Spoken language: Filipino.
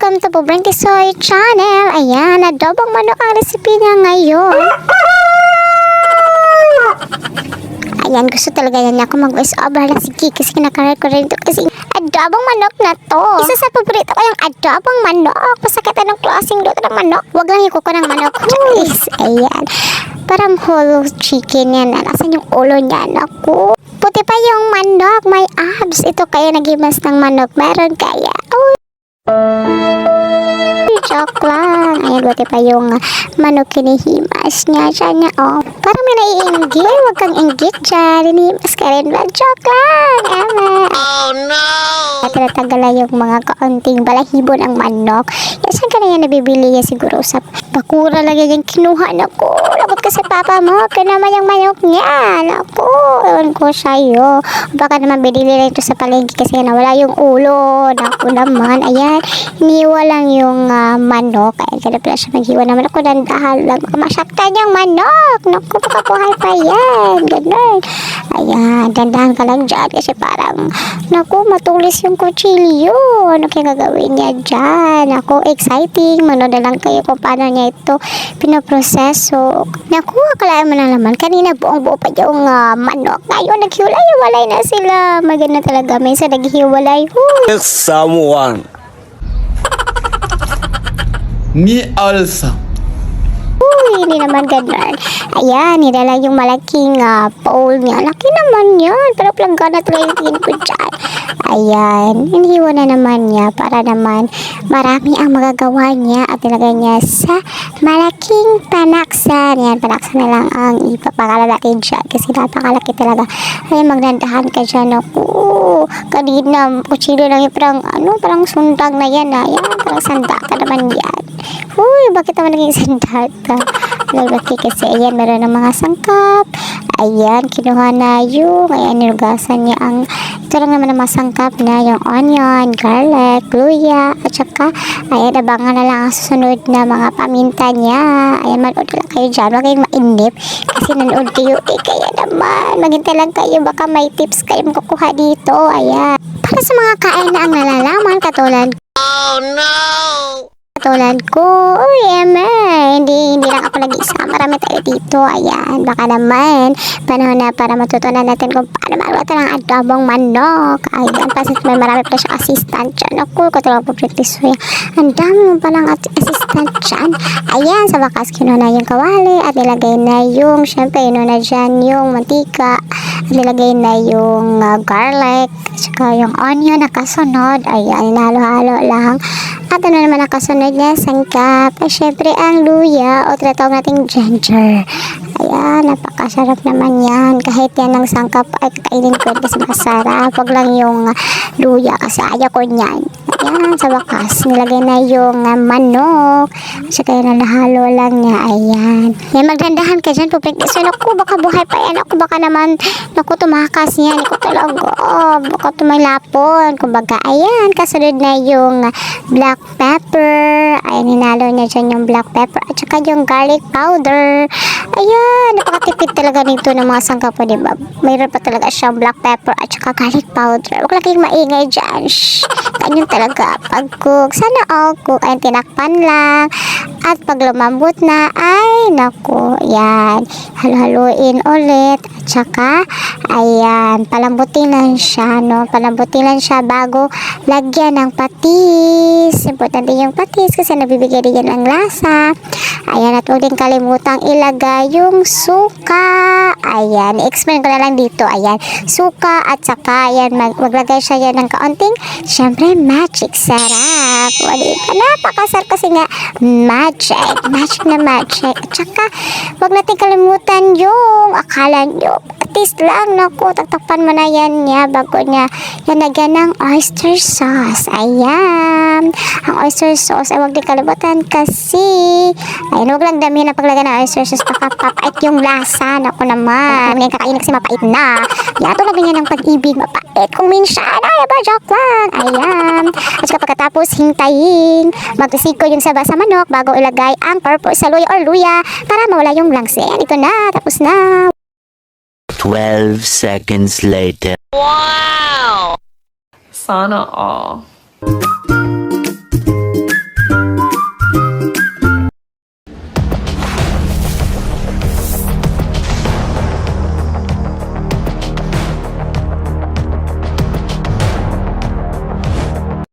welcome to Pobreng Tisoy Channel. Ayan, adobong manok ang recipe niya ngayon. Ayan, gusto talaga yan ako mag-voice over na sige kasi kinakaroon ko rin ito kasi adobong manok na to. Isa sa paborito ko yung adobong manok. Masakit anong klaseng luto ng manok. Huwag lang ikuko ng manok. Guys, ayan. Parang whole chicken yan. Nasaan yung ulo niya? Naku. Puti pa yung manok. May abs. Ito kaya nagimas ng manok. Meron kaya. Oh. Joke lang. Ayan, buti pa yung manok kinihimas niya. Siya niya, oh. Parang may naiinggit. Huwag kang inggit dyan. Hinihimas ka rin ba? Joke lang. Oh no! At natagala yung mga kaunting balahibo ng manok. Yan, saan ka na yan nabibili yan siguro sa bakura lang yan yung kinuha na ko. Lakot kasi papa mo. Naman yung manok niya. Naku, ewan ko sa'yo. Baka naman binili lang ito sa palengke kasi nawala yung ulo. Naku naman. Ayan, hiniwa lang yung manok. Ayan, kaya pala siya maghiwa naman. Ako, dandahan lang. Masaktan yung manok. Naku, baka buhay pa yan. Ganun. Ayan, dandahan ka lang dyan kasi parang, naku, matulis yung kutsilyo. Ano kaya gagawin niya dyan? Naku, exciting. Manood na lang kayo kung paano niya ito pinoproseso. Naku, akalain mo na naman. Kanina buong buo pa yung manok. Ngayon, naghiwalay-walay na sila. Maganda talaga. Minsan naghiwalay. Someone. Me also. Uy, hindi naman ganun. Ayan, nilala yung malaking pole niya. Laki naman yan. Pero planggana talaga yung tingin ko dyan. Ayan, hinihiwa na naman niya para naman marami ang magagawa niya at nilagay niya sa malaking panaksan. Yan, panaksan na lang ang ipapakala natin dyan kasi napakalaki talaga. Ayan, magnandahan ka dyan. Ako, kanina, kuchilo lang yung parang sundang na yan. Ayan, parang sandata naman yan. Uy, bakit naman naging sandata? Lalaki kasi, ayan, meron ng mga sangkap. Ayan, kinuha na yung, ayan, nilugasan niya ang, ito lang naman ang masangkap na yung onion, garlic, luya, at saka, ayan, abangan na lang ang susunod na mga paminta niya. Ayan, manood lang kayo dyan, huwag kayong mainip, kasi nanood kayo, kaya naman, maghintay lang kayo, baka may tips kayo makukuha dito. Ayan, para sa mga kain na ang nalalaman, katulad, oh no! Katulad ko, hindi lang ako nag-isa. Marami tayo dito. Ayan, baka naman panahon na para matutunan natin kung paano magluto ng adobong manok. Ayan, kasi may marami pa siyang assistant dyan. Ako, katulad po practice ko. Ang dami mo palang assistant dyan. Ayan, sa wakas kinuha na yung kawali at nilagay na yung, syempre, na dyan yung mantika at nilagay na yung garlic at saka yung onion na kasunod. Ayan, hinalo-halo lang. At ano naman nakasunod niya, sangkap. Ay, syempre, ang luya o tinatawag nating ginger. Ayan, napakasarap naman yan. Kahit yan ang sangkap ay kakainin ko kasi masarap. Huwag lang yung luya kasi ayaw ko niyan. Ayan, sa wakas, nilagay na yung manok. Kasi kaya nalahalo lang niya. Ayan. Yan, magdandahan ka dyan. So, naku, baka buhay pa yan. Ako, baka naman, naku, tumakas niya. Naku, talaga. Baka tumalapon. Kumbaga, ayan, kasunod na yung black pepper. Ayan, hinalo niya dyan yung black pepper. At saka yung garlic powder. Ayan, napakatipid talaga nito ng mga sangkap po, diba? Mayroon pa talaga siyang black pepper at saka garlic powder. Huwag lang kayong maingay dyan. Shhh. Ganyan talaga. Pag-cook, sana all cook. Ayan, tinakpan lang. At pag lumambot na, ay, naku, yan. Halo-haluin ulit. At saka, ayan, palambutin lang siya, no? Palambutin lang siya bago lagyan ng patis. Importante yung patis kasi nabibigay din yan ng lasa. Ayan, at huwag din kalimutang ilagay yung suka. Ayan, i-explain ko na lang dito. Ayan, suka at saka, ayan, maglagay siya yan ng kaunting, syempre, magic sarap. Wali pa, napakasarap kasi nga, magic na magic. At saka, huwag natin kalimutan yung akala nyo, patis lang, naku, taktakpan mo na yan niya bago niya yan lagyan ng oyster sauce. Ayan, ang oyster sauce ay huwag din kalimutan kasi, ayan, huwag lang damihan na paglagay ng oyster sauce, baka papait yung lasa. Naku naman, ngayon kakainin kasi mapait na. Yan, tulad niya ng pag-ibig, mapait. Kung minsan, ay, ba, joke lang. Ayan, at saka pagkatapos, hintayin, magtusiko yung saba sa manok bago ilagay ang purpose sa luya or luya para mawala yung langsa. Ayan, ito na, tapos na. 12 seconds later. Sana all.